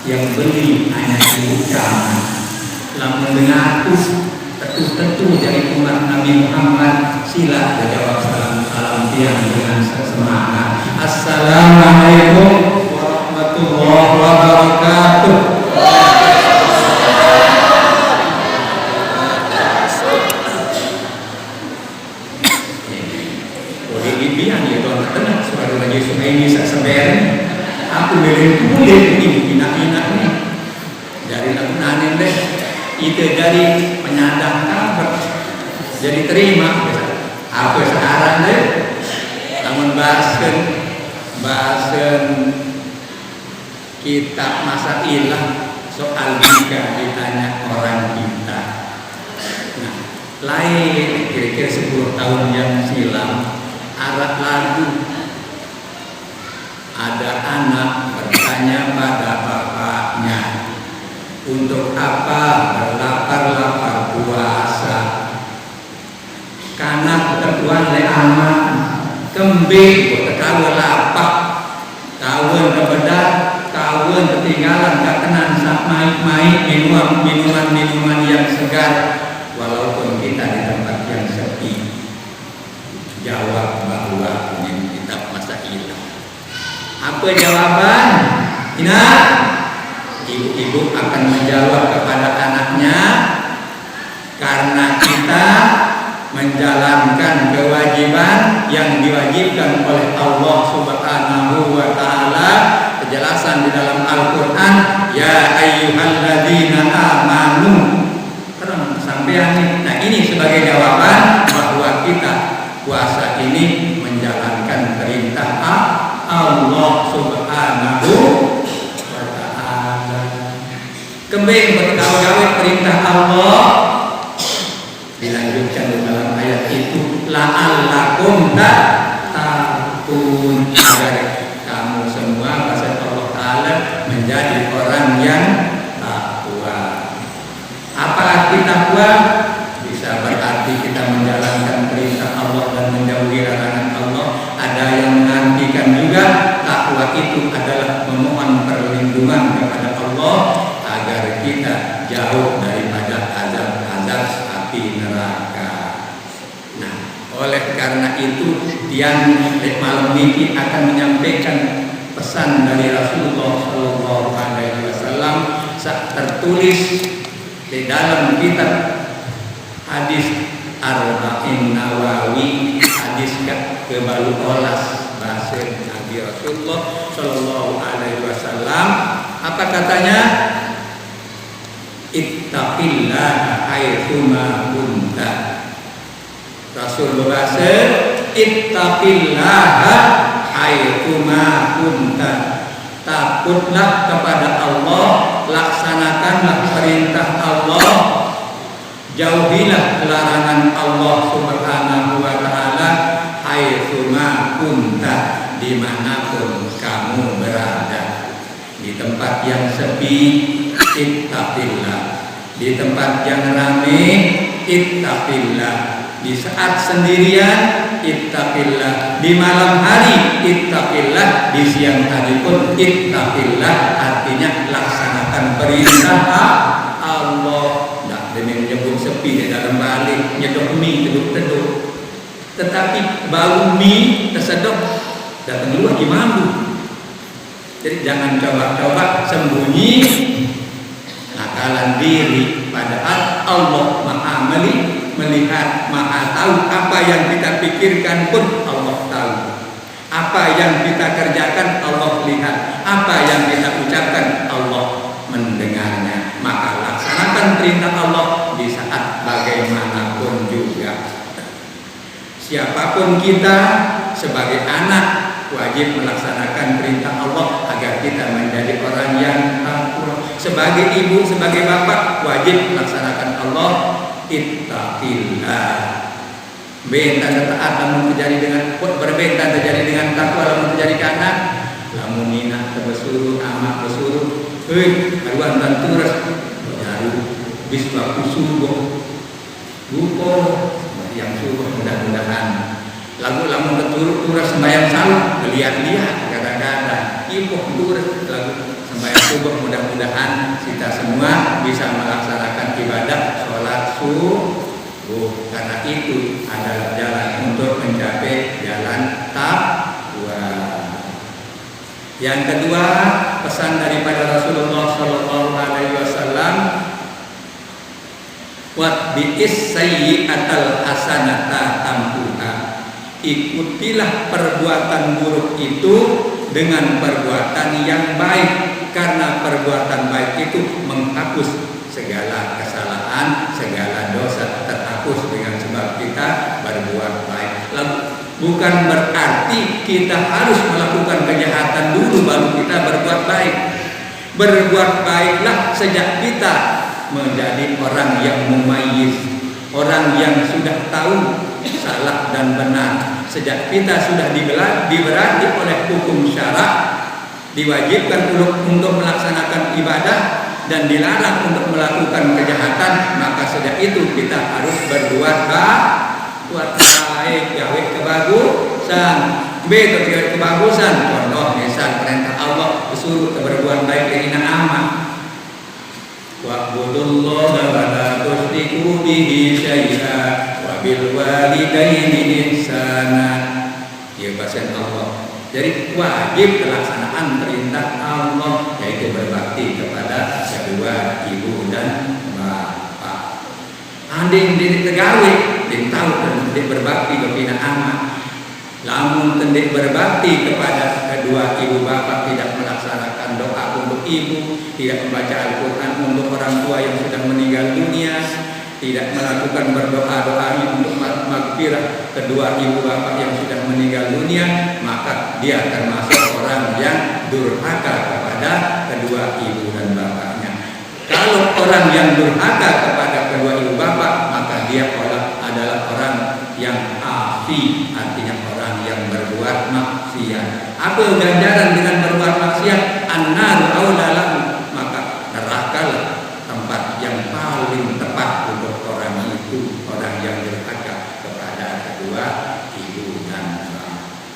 yang beli hanya diucapkan. Lamun dengarku tentu dari umat Nabi Muhammad, sila jawab salam tiang dengan semangat. Assalamualaikum warahmatullahi wabarakatuh. Boleh dibiang ya tuan tenang suara lagi sungai ini seber. Aku boleh ini bina-bina nih. Dari lagunan deh. Itu dari penyandang kabar. Jadi terima. Apa sekarang deh? Namun bahasan kitab masa ilah soal jika ditanya orang kita. Nah, lain kira-kira 10 tahun yang silam arat lagu ada anak bertanya pada bapaknya, untuk apa berlapar-lapar puasa? Karena ketuan le amat kembing ketawa lapar, kawan kebedak, kawan ketinggalan kakenan sak maik-maik minuman yang segar, walaupun kita di tempat yang sepi. Jawab bahwa punya kitab masa ilah. Apa jawaban? Ingat, ibu-ibu akan menjawab kepada anaknya, karena kita menjalankan kewajiban yang diwajibkan oleh Allah Subhanahu wa taala. Kejelasan di dalam Al-Qur'an, ya ayyuhalladzina amanu. Terus sampean nih. Nah, ini sebagai jawaban bahwa kita puasa ini menjalankan perintah Allah Subhanahu wa taala. Kembali bergawe perintah Allah dilanjutkan di dalam ayat itu, la'allakum tattaqun, agar kamu semua kata Allah taala menjadi orang yang takwa. Apa arti takwa? Bisa berarti kita menjalankan perintah Allah dan menjauhi larangan Allah. Ada yang mengartikan juga takwa itu adalah memohon perlindungan kepada Allah agar kita jauh daripada azab-azab api neraka. Nah, oleh karena itu tiang malam ini akan menyampaikan pesan dari Rasulullah Shallallahu Alaihi Wasallam tertulis di dalam kitab hadis Arba'in Nawawi, hadis ke-12 bahasa Nabi Rasulullah Shallallahu Alaihi Wasallam. Apa katanya? Ittaqillah haitsuma kunta. Rasul berkata, ittaqillah haitsuma kunta. Takutlah kepada Allah, laksanakanlah perintah Allah, jauhilah larangan Allah Subhanahu wa taala haitsuma kunta, dimanapun kamu berada. Di tempat yang sepi, ittaqillah. Di tempat yang ramai, ittaqillah. Di saat sendirian, ittaqillah. Di malam hari, ittaqillah. Di siang hari pun ittaqillah. Artinya laksanakan perintah Allah. Nah, demi menyebut sepi di dalam balik, nyedok mie teduh-teduh. Tetapi bau mie tersedot datang keluar gimana? Jadi jangan coba-coba sembunyi nakalan diri, padahal Allah Maha melihat, Maha tahu. Apa yang kita pikirkan pun Allah tahu. Apa yang kita kerjakan Allah lihat. Apa yang kita ucapkan Allah mendengarnya. Maka laksanakan perintah Allah di saat bagaimanapun juga. Siapapun kita sebagai anak wajib melaksanakan perintah Allah agar kita menjadi orang yang takwa. Sebagai ibu, sebagai bapak wajib melaksanakan Allah. Ittaqillah. Bentan taat lamun terjadi dengan berbentan terjadi dengan takwa, lamun terjadi kana lamun nina tebesuruh amak besuruh karuan dan turas baru biswa kusubuh buko yang subuh mudah-mudahan lagu lamun keturut turas sembahyang salam lihat-lihat kadang-kadang ibu turas lagu sembahyang subuh. Mudah-mudahan kita semua bisa melaksanakan ibadah sholat subuh, karena itu adalah jalan untuk mencapai jalan taqwa. Yang kedua, pesan daripada Rasulullah Shallallahu Alaihi Wasallam, wat bi'is sayyi'atal hasanata tampuha. Ikutilah perbuatan buruk itu dengan perbuatan yang baik, karena perbuatan baik itu menghapus segala kesalahan, segala dosa terhapus dengan sebab kita berbuat baik. Lalu bukan berarti kita harus melakukan kejahatan dulu baru kita berbuat baik. Berbuat baiklah sejak kita menjadi orang yang mumayyiz, orang yang sudah tahu salah dan benar. Sejak kita sudah diberati oleh hukum syarak, diwajibkan untuk melaksanakan ibadah dan dilarang untuk melakukan kejahatan, maka sejak itu kita harus berbuat baik, gawe kebagusan. Kebagusan, contoh misal perintah Allah disuruh berbuat baik dengan amal. Wa'budullaha wa la tusyriku bihi syai'a wa bil walidaini ihsana. Ya bahasa Allah. Jadi wajib pelaksanaan perintah Allah, yaitu berbakti kepada kedua ibu dan bapak. Anding didik tegawe, din tahu dan didik berbakti kepada anak. Lamun tendik berbakti kepada kedua ibu bapak, tidak melaksanakan doa untuk ibu, tidak membaca Al-Quran untuk orang tua yang sudah meninggal dunia, tidak melakukan berdoa-doa untuk maghfirah kedua ibu bapak yang sudah meninggal dunia, maka dia termasuk orang yang durhaka kepada kedua ibu dan bapaknya. Kalau orang yang durhaka kepada kedua ibu bapak, maka dia adalah orang yang afi, artinya orang yang berbuat maksiat. Apa ganjaran dengan berbuat maksiat? An-naru aula lahu, maka nerakalah tempat yang paling tepat untuk orang itu, orang yang durhaka kepada kedua ibu dan bapak.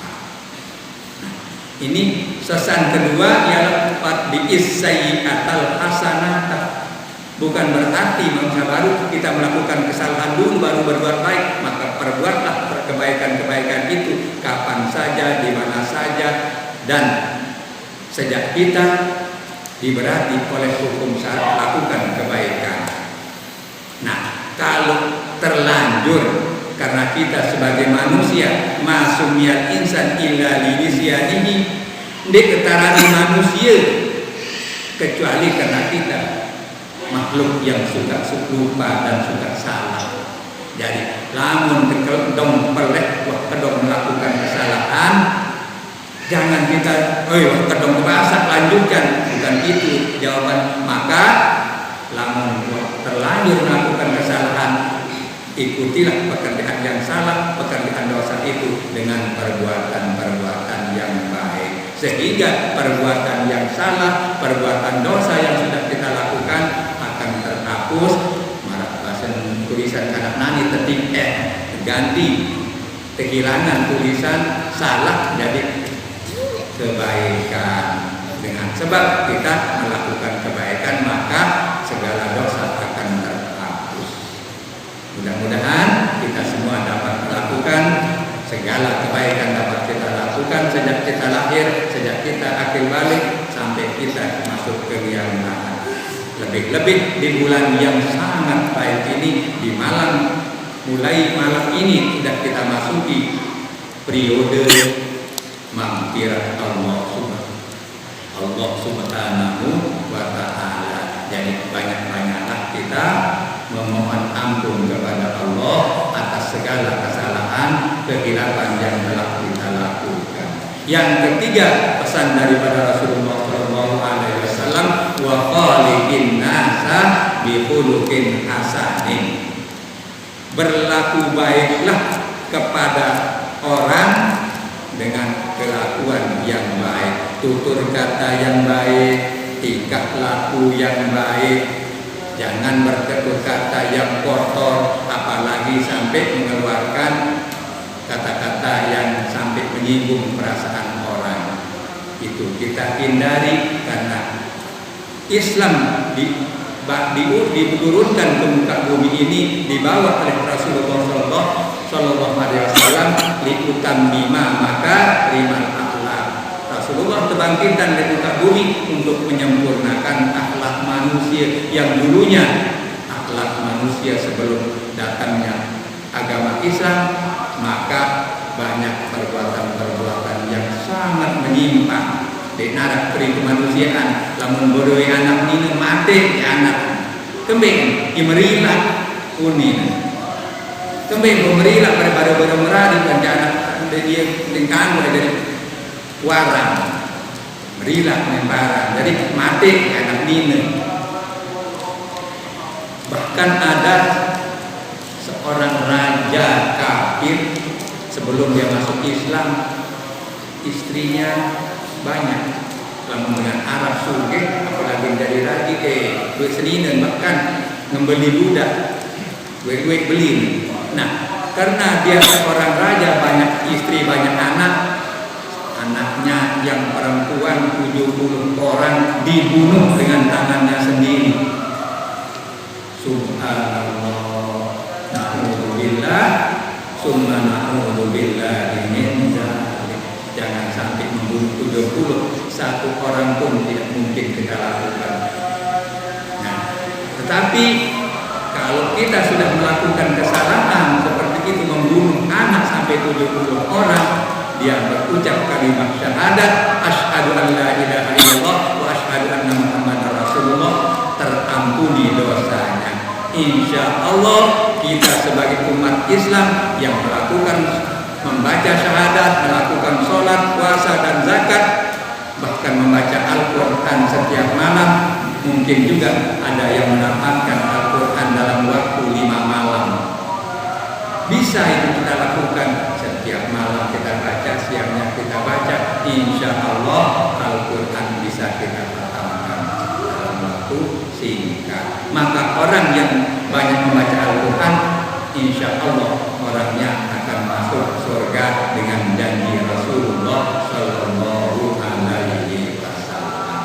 Nah, ini sesan kedua ialah qad bi'is sayyi'atal hasanata. Bukan berarti baru kita melakukan kesalahan dulu baru berbuat baik, maka perbuatlah kebaikan-kebaikan itu kapan saja, di mana saja, dan sejak kita diberati oleh hukum syarak lakukan kebaikan. Nah, kalau terlanjur karena kita sebagai manusia, masumiyal insan illa linisyanihi, di ketarani manusia kecuali karena kita makhluk yang suka lupa dan suka salah. Jadi lamun kedong pelek kedong melakukan kesalahan, jangan kita kedong kebasak lanjutkan, bukan itu jawaban. Maka lamun terlanjur melakukan kesalahan, ikutilah pekerjaan yang salah, pekerjaan dosa itu dengan perbuatan-perbuatan yang baik, sehingga perbuatan yang salah, perbuatan dosa yang sudah kita lakukan akan terhapus. Marak bahasan tulisan kanak nani tetik ganti kehilangan tulisan salah jadi kebaikan. Dengan sebab kita melakukan kebaikan, maka segala dosa akan terhapus. Mudah-mudahan kita semua dapat melakukan segala kebaikan, dapat kita lakukan sejak kita lahir, sejak kita akil balik sampai kita masuk ke kiamat. Lebih-lebih di bulan yang sangat baik ini, di mulai malam ini sudah kita masuki periode maghfirah Allah Subhanahu wa ta'ala. Jadi banyak-banyaklah kita memohon ampun kepada Allah atas segala kesalahan, kehilapan yang telah kita lakukan. Yang ketiga, pesan daripada Rasulullah SAW, wa khaliqin nasa bi khuluqin hasanin. Berlaku baiklah kepada orang dengan kelakuan yang baik, tutur kata yang baik, tingkah laku yang baik. Jangan bertutur kata yang kotor, apalagi sampai mengeluarkan kata-kata yang sampai menyinggung perasaan orang. Itu kita hindari, karena Islam diturunkan ke muka bumi ini dibawa oleh Rasulullah Sallallahu Alaihi Wasallam liutammima maka rimal akhlak. Rasulullah terbangkitkan dari muka bumi untuk menyempurnakan akhlak manusia yang dulunya akhlak manusia sebelum datangnya agama Islam, maka banyak perbuatan-perbuatan yang sangat menyimpang di narak peri kemanusiaan. Lamun bodoh anak ini mati anak kembing imerila kuning kembing pemerila pada baru-baru meradi dan anak dia tingkang dari warang merila barang jadi mati anak ini. Bahkan ada seorang raja kafir sebelum dia masuk Islam, istrinya banyak, lamun dengan Arab suge, apalagi dari raja duit seninen bahkan membeli budak, duit beli. Nah, karena dia seorang raja banyak istri banyak anak, anaknya yang perempuan 70 orang dibunuh dengan tangannya sendiri. Subhanallah, na'udzubillah, summa na'udzubillah min dzalik. Jangan sampai membunuh 70, satu orang pun tidak mungkin kita lakukan. Nah, tetapi kalau kita sudah melakukan kesalahan seperti itu membunuh anak sampai 70 orang, dia berucap kalimat syahadat asyhadu an la ilaha illallah wa asyhadu anna muhammadar rasulullah, terampuni dosanya. Insya Allah kita sebagai umat Islam yang melakukan membaca syahadat, melakukan sholat, puasa dan zakat, bahkan membaca Al-Quran setiap malam, mungkin juga ada yang menambahkan Al-Quran dalam waktu 5 malam. Bisa itu kita lakukan setiap malam kita baca, siangnya kita baca. Insya Allah Al-Quran bisa kita khatamkan dalam waktu singkat. Maka orang yang banyak membaca Al-Quran, insya Allah orangnya akan masuk surga dengan janji Rasulullah Sallallahu Alaihi Wasallam.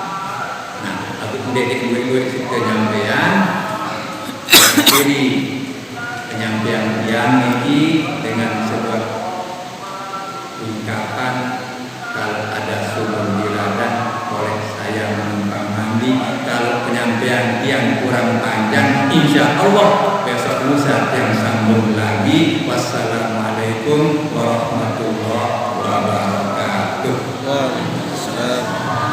Nah, aku dedek duit penyampaian, jadi penyampaian yang ini dengan sebuah ungkapan, kalau ada sumur di ladang boleh saya menumpang mandi. Kalau penyampaian yang kurang panjang, insya Allah besok lusa yang sambung lagi. Wassalamualaikum warahmatullahi wabarakatuh. Waalaikumsalam.